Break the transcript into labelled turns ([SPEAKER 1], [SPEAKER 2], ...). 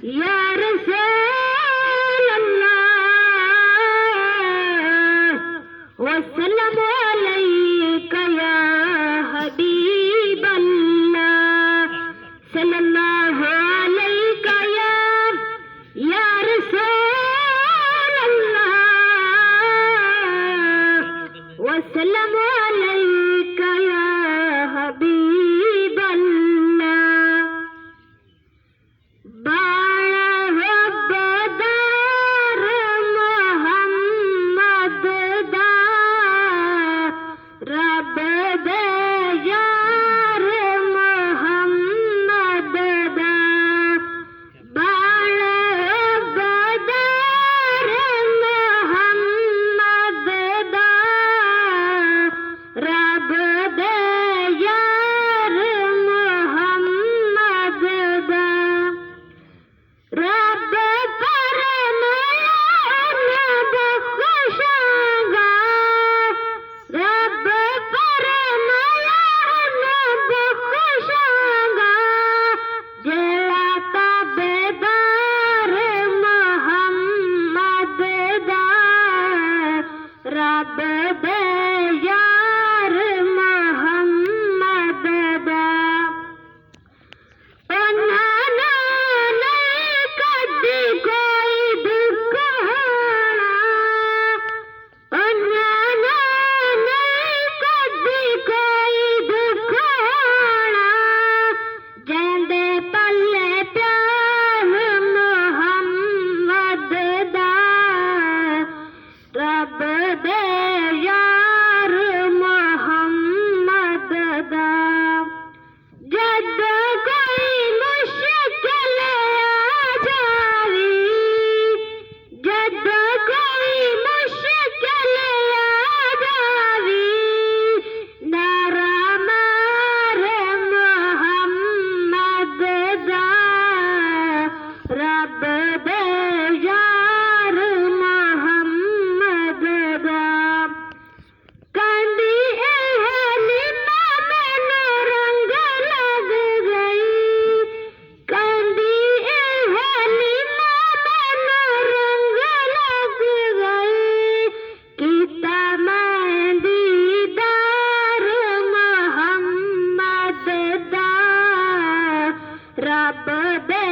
[SPEAKER 1] या रसूल अल्लाह वसल्लम अलैका या हबीब अल्लाह सल्लल्लाहु अलैका या रसूल अल्लाह वसल्लम अलैका या हबीब अल्लाह रब दे यार मोहम्मद दा उन्हां नहीं कदी कोई दुख होना उन्हां नहीं कदी कोई दुख होना जेंदे पल्ले प्यार मोहम्मद दा रब दे यार मोहम्मद दा जद कोई मुश्किल आ जावी जद कोई मुश्किल आ जावी नारा मार मोहम्मद दा रब दे यार रब दे